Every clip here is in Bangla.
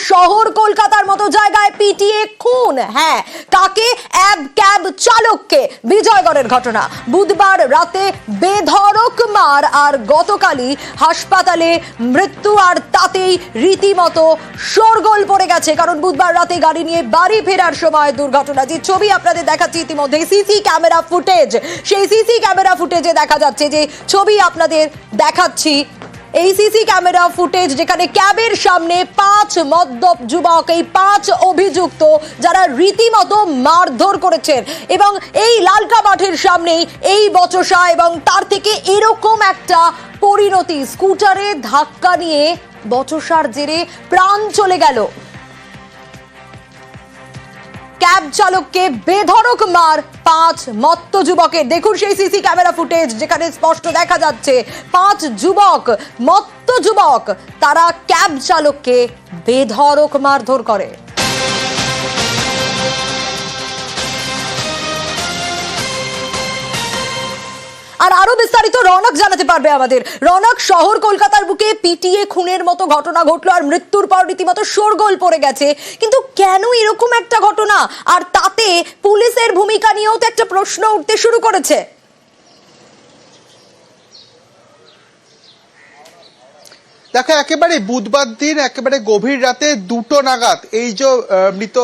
শহর কলকাতার মতো জায়গায় পিটিয়ে খুন। হ্যাঁ, কাকে? ক্যাব চালককে। বিজয়গড়ের ঘটনা। বুধবার রাতে বেধড়ক মার আর গতকালই হাসপাতালে মৃত্যু, আর তাতেই রীতিমতো শোরগোল পড়ে গেছে। কারণ বুধবার রাতে গাড়ি নিয়ে বাড়ি ফেরার সময় দুর্ঘটনা। যে ছবি আপনাদের দেখাচ্ছি ইতিমধ্যে সিসি ক্যামেরা ফুটেজ, সেই সিসি ক্যামেরা ফুটেজে দেখা যাচ্ছে, যে ছবি আপনাদের দেখাচ্ছি এই সিসি ক্যামেরা ফুটেজ, যেখানে ক্যাবের সামনে 5 মদ্যপ যুবক, এই 5 অভিযুক্ত যারা রীতিমতো মারধর করেছেন, এবং এই লালকা মাঠের সামনেই এই বচসা, এবং তার থেকে এরকম একটা পরিণতি। স্কুটারে ধাক্কা নিয়ে বচসার জেরে প্রাণ চলে গেল। ক্যাব চালককে বেধড়ক মার 5 মত্ত যুবকের। দেখুন সেই সিসি ক্যামেরা ফুটেজ, যেখানে স্পষ্ট দেখা যাচ্ছে 5 যুবক, মত্ত যুবক, তারা ক্যাব চালককে বেধড়ক মারধর করে। আর আরো বিস্তারিত রনক জানাতে পারবে আমাদের। রনক, শহর কলকাতার বুকে পিটিয়ে খুনের মতো ঘটনা ঘটলো, আর মৃত্যুর পর রীতিমতো শোরগোল পড়ে গেছে, কিন্তু কেন এরকম একটা ঘটনা? আর তাতে পুলিশের ভূমিকা নিয়েও তো একটা প্রশ্ন উঠতে শুরু করেছে। দেখো, একেবারে বুধবার দিন একেবারে গভীর রাতে 2টো নাগাদ এই যে মৃত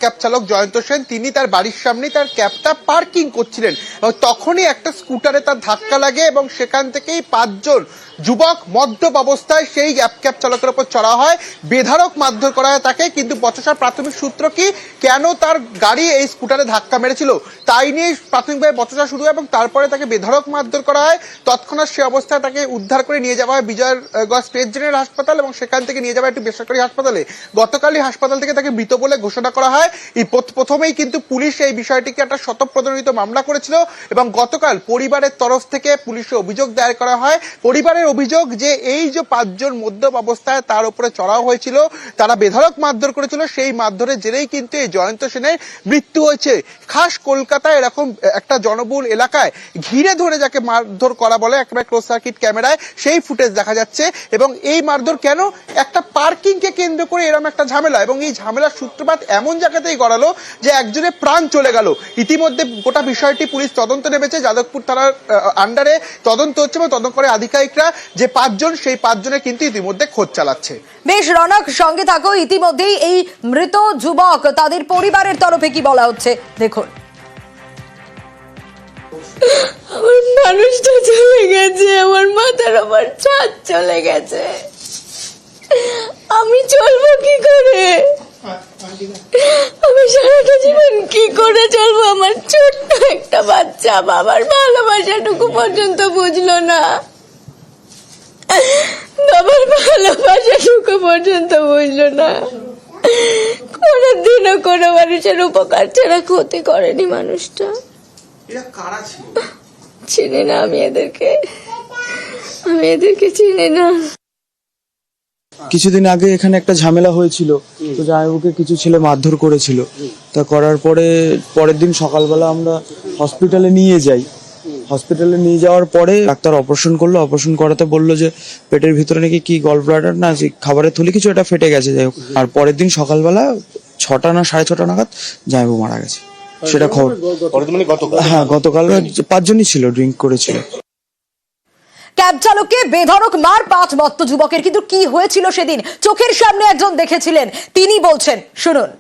ক্যাব চালক জয়ন্ত সেন, তিনি তার বাড়ির সামনে তার ক্যাবটা পার্কিং করছিলেন, এবং তখনই একটা স্কুটারে তার ধাক্কা লাগে, এবং সেখান থেকেই 5 জন যুবক মদ্যপ অবস্থায় সেই ক্যাব চালকের উপর চড়া হয়, বেধড়ক মারধর করা হয় তাকে। কিন্তু বচসার প্রাথমিক সূত্র কি, কেন তার গাড়ি এই স্কুটারে ধাক্কা মেরেছিল, তাই নিয়ে প্রাথমিকভাবে বচসা শুরু হয়, এবং তারপরে তাকে বেধড়ক মারধর করা হয়। তৎক্ষণাৎ সে অবস্থায় তাকে উদ্ধার করে নিয়ে যাওয়া হয় বিজয়গড় স্টেট জেনারেল হাসপাতাল, এবং সেখান থেকে নিয়ে যাওয়া একটি বেসরকারি হাসপাতালে। গতকালই হাসপাতাল থেকে তাকে মৃত বলে ঘোষণা করা হয়। এই প্রথমেই কিন্তু পুলিশ এই বিষয়টিকে একটা স্বতঃপ্রণোদিত মামলা করেছিল, এবং গতকাল পরিবারের তরফ থেকে পুলিশে অভিযোগ দায়ের করা হয়। পরিবারের অভিযোগ যে এই যে 5 জন মদ্যপ অবস্থায় তার উপরে চড়াও হয়েছিল, তারা বেধড়ক মারধর করেছিল, সেই মারধরের জেরেই কিন্তু এই জয়ন্ত সেনের মৃত্যু হয়েছে। খাস কলকাতায় এরকম একটা জনবহুল এলাকায় ঘিরে ধরে যাকে মারধর করা বলে, একেবারে ক্লোজ সার্কিট ক্যামেরায় সেই ফুটেজ দেখা যাচ্ছে। এবং এই মারধর কেন? একটা পার্কিং কে কেন্দ্র করে এরকম একটা ঝামেলা, এবং এই ঝামেলার সূত্রপাত এমন জায়গাতেই গড়ালো যে একজনের প্রাণ চলে গেল। ইতিমধ্যে গোটা বিষয়টি পুলিশ তদন্ত নেমেছে, যাদবপুর থানার আন্ডারে তদন্ত হচ্ছে, এবং তদন্ত করে আধিকারিকরা যে 5 জন, সেই 5 জনের কিন্তু ইতিমধ্যে খোঁজ চালাচ্ছে। বেশ রনক, সঙ্গে থাকো। ইতিমধ্যেই এই মৃত যুবক, তাদের পরিবারের তরফে কি বলা হচ্ছে দেখুন। আমার মানুষটা চলে গেছে, আমার মাথার উপর ছাদ চলে গেছে, আমি চলবো কি করে? আমি সারাটা জীবন কি করে চলবো? আমার ছোট্ট একটা বাচ্চা বাবার ভালোবাসাটুকু পর্যন্ত বুঝলো না, বাবার ভালোবাসাটুকু পর্যন্ত বুঝলো না। কোনোদিনও কোনো মানুষের উপকার ছাড়া ক্ষতি করেনি মানুষটা। চিনি না আমি এদেরকে চিনি না। কিছুদিন আগে এখানে একটা ঝামেলা হয়েছিল, তো জামাইবাবুকে কিছু ছেলে মারধর করেছিল। তা করার পরের দিন সকালবেলা আমরা হসপিটালে নিয়ে যাই। হসপিটালে নিয়ে যাওয়ার পরে ডাক্তার অপারেশন করলো। অপারেশন করাতে বললো যে পেটের ভিতরে নাকি কি গল ব্লাডার না খাবারের থলি কিছু এটা ফেটে গেছে, যাই হোক। আর পরের দিন সকালবেলা 6টা না 6:30 নাগাদ জামাইবাবু মারা গেছে। সেটা খবর হ্যাঁ, গতকাল 5 জনই ছিল, ড্রিঙ্ক করেছিল। ক্যাব চালককে বেধড়ক মার 5 মত্ত যুবকের, কিন্তু কি হয়েছিল সেদিন চোখের সামনে একজন দেখেছিলেন, তিনি বলছেন, শুনুন।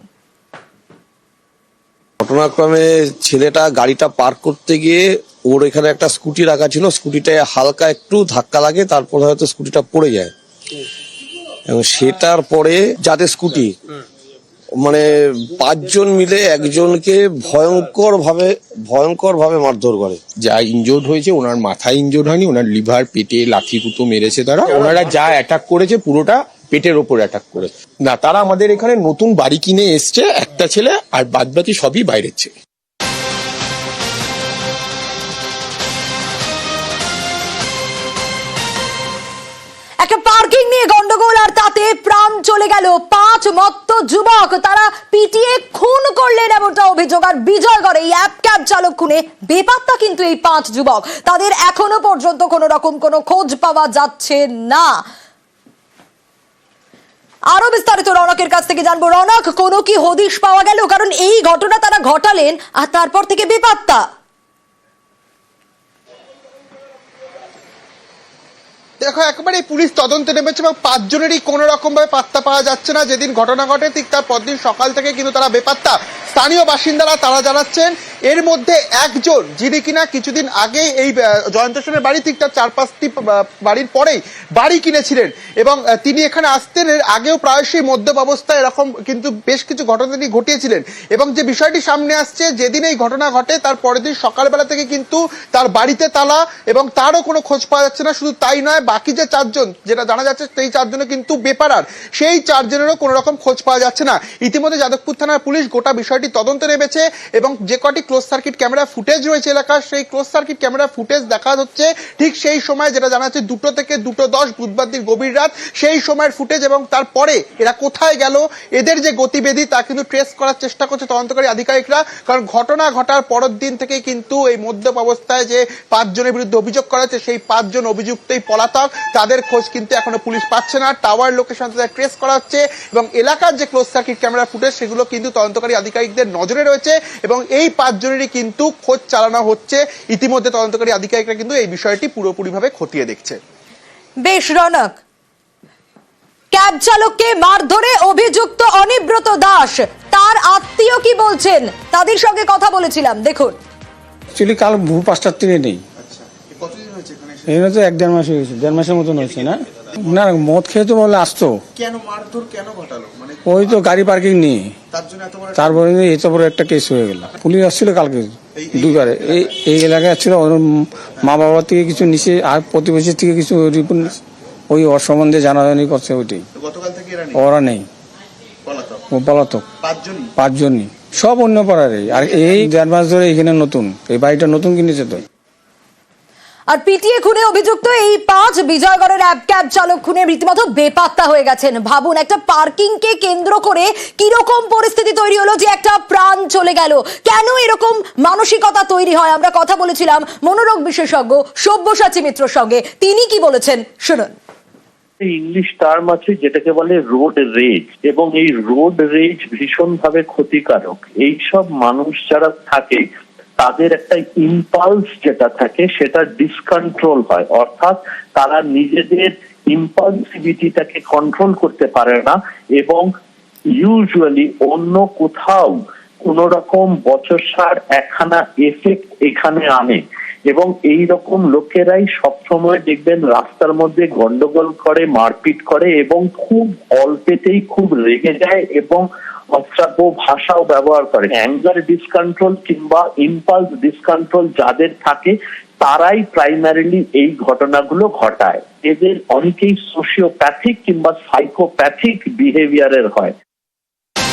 ঘটনাক্রমে ছেলেটা গাড়িটা পার্ক করতে গিয়ে ওর এখানে একটা স্কুটি রাখা ছিল, স্কুটিটায় হালকা একটু ধাক্কা লাগে, তারপর হয়তো স্কুটিটা পড়ে যায়, এবং সেটার পরে যাদের স্কুটি মানে 5 জন মিলে একজনকে ভয়ঙ্কর ভাবে মারধর করে। যা ইনজোর্ড হয়েছে, ওনার মাথায় ইনজোর্ড হয়নি, ওনার লিভার, পেটে লাথি কুতো মেরেছে তারা। ওনারা যা অ্যাটাক করেছে পুরোটা পেটের ওপর অ্যাটাক করেছে। না, তারা আমাদের এখানে নতুন বাড়ি কিনে এসছে একটা ছেলে, আর বাদবাকি সবই বাইরের ছেলে। একটা পার্কিং নিয়ে গন্ডগোল, আর তাতে প্রাণ চলে গেল। 5 মত্ত যুবক, তারা পিটিয়ে খুন করলেন, এমনটা অভিযোগ। আর বিজয়গড়ে এই ক্যাব চালক খুনে বেপাত্তা কিন্তু এই 5 যুবক, তাদের এখনো পর্যন্ত কোনো রকম কোনো খোঁজ পাওয়া যাচ্ছে না। আরো বিস্তারিত রৌনকের কাছ থেকে জানবো। রৌনক, কোনো কি হদিশ পাওয়া গেল? কারণ এই ঘটনা তারা ঘটালেন আর তারপর থেকে বেপাত্তা। দেখো, একেবারে পুলিশ তদন্তে নেমেছে এবং 5 জনেরই কোনো রকম ভাবে পাত্তা পাওয়া যাচ্ছে না। যেদিন ঘটনা ঘটে ঠিক তার পরদিন সকাল থেকে কিন্তু তারা বেপাত্তা। স্থানীয় বাসিন্দারা তারা জানাচ্ছেন এর মধ্যে একজন যিনি কিনা কিছুদিন আগে এই জয়ন্ত সেনের বাড়ি ঠিক তার 4-5টি বাড়ির পরেই বাড়ি কিনেছিলেন এবং তিনি এখানে আসতেন। এর আগেও প্রায়শই মদ্যপ অবস্থায় এরকম কিন্তু বেশ কিছু ঘটনা তিনি ঘটিয়েছিলেন এবং যে বিষয়টি সামনে আসছে, যেদিন এই ঘটনা ঘটে তার পরের দিন সকালবেলা থেকে কিন্তু তার বাড়িতে তালা এবং তারও কোনো খোঁজ পাওয়া যাচ্ছে না। শুধু তাই নয়, বাকি যে 4 জন যেটা জানা যাচ্ছে সেই 4 জনও কিন্তু বেপারার, সেই 4 জনেরও কোনো রকম খোঁজ পাওয়া যাচ্ছে না। ইতিমধ্যে যাদবপুর থানার পুলিশ গোটা বিষয়টি তদন্তে নেমেছে এবং যে কটি ক্লোজ সার্কিট ক্যামেরা ফুটেজ রয়েছে এলাকার, সেই ক্লোজ সার্কিট ক্যামেরা ফুটেজ দেখা হচ্ছে ঠিক সেই সময় যেটা জানা যাচ্ছে 2টো থেকে 2:10 বুধবার দিন গভীর রাত, সেই সময়ের ফুটেজ। এবং তারপরে এরা কোথায় গেল, এদের যে গতিবিধি তা কিন্তু ট্রেস করার চেষ্টা করছে তদন্তকারী আধিকারিকরা। কারণ ঘটনা ঘটার পরের দিন থেকেই কিন্তু এই মদ্যপ অবস্থায় যে 5 জনের বিরুদ্ধে অভিযোগ করা হচ্ছে সেই 5 জন অভিযুক্তই পলাতক, তাদের খোঁজ কিন্তু এখনো পুলিশ পাচ্ছে না। টাওয়ার লোকেশন তাদের ট্রেস করা হচ্ছে এবং এলাকার যে ক্লোজ সার্কিট ক্যামেরা ফুটেজ সেগুলো কিন্তু তদন্তকারী আধিকারিকদের নজরে রয়েছে এবং এই 5 জনেরই কিন্তু খোঁজ চালানো হচ্ছে। ইতিমধ্যে তদন্তকারী আধিকারিকরা কিন্তু এই বিষয়টি পুরোপুরিভাবে খতিয়ে দেখছে। বেশ রৌনক, ক্যাব চালককে মারধরে অভিযুক্ত অনিব্রত দাস, তার আত্মীয় কি বলছেন তাদের সঙ্গে কথা বলেছিলাম, দেখুন। অ্যাকচুয়ালি কাল ভোর 5টার থেকে নেই, এখানে তো 1-1.5 মাস হয়ে গেছে, 1.5 মাসের মতন হয়েছে। না না, মদ খেয়ে তো বলে আসতো। কেন মারধর কেন ঘটালো? মানে ওই তো গাড়ি পার্কিং নিয়ে, তার জন্য এত বড় তারপরে এত বড় একটা কেস হয়ে গেল। পুলিশ আসছিল কালকে 2বারে, এই এলাকায় আসছিল। ওর মা বাবার থেকে কিছু নিচে আর প্রতিবেশীর থেকে কিছু রিপোর্ট, ওই ওর সম্বন্ধে জানাজানি করছে। ওইটাই গতকাল থেকে ওরা নেই, ও পলাতক। 5 জনই সব অন্য পাড়ারে। আর এই 1.5 মাস ধরে এখানে নতুন, এই বাড়িটা নতুন কিনেছে তো। আর পিটিএ খুনে অভিযুক্ত এই 5 বিজয়গড়ের ক্যাব চালক খুনে রীতিমতো বেপাত্তা হয়ে গেছেন। ভাবুন, একটা পার্কিং কে কেন্দ্র করে কিরকম পরিস্থিতি তৈরি হলো যে একটা প্রাণ চলে গেল। কেন এরকম মানসিকতা তৈরি হয়? আমরা কথা বলেছিলাম মনোরোগ বিশেষজ্ঞ সব্যসাচী মিত্রর সঙ্গে, তিনি কি বলেছেন শুনুন। ইংলিশ টার্ম আছে যেটাকে বলে রোড রেজ, এবং এই রোড রেজ ভীষণভাবে ক্ষতিকারক। এইসব মানুষ যারা থাকে তাদের একটা ইম্পালস যেটা থাকে সেটা ডিসকন্ট্রোল হয়, অর্থাৎ তারা নিজেদের ইম্পালসিভিটিটাকে কন্ট্রোল করতে পারে না এবং ইউজুয়ালি অন্য কোথাও কোন রকম বচসার একখানা এফেক্ট এখানে আনে। এবং এই রকম লোকেরাই সবসময় দেখবেন রাস্তার মধ্যে গন্ডগোল করে, মারপিট করে এবং খুব অল্পেতেই খুব রেগে যায় এবং অশ্রাব্য ভাষাও ব্যবহার করে। অ্যাঙ্গার ডিসকন্ট্রোল কিংবা ইম্পালস ডিসকন্ট্রোল যাদের থাকে তারাই প্রাইমারিলি এই ঘটনাগুলো ঘটায়। এদের অনেকেই সোশিওপ্যাথিক কিংবা সাইকোপ্যাথিক বিহেভিয়ারের হয়।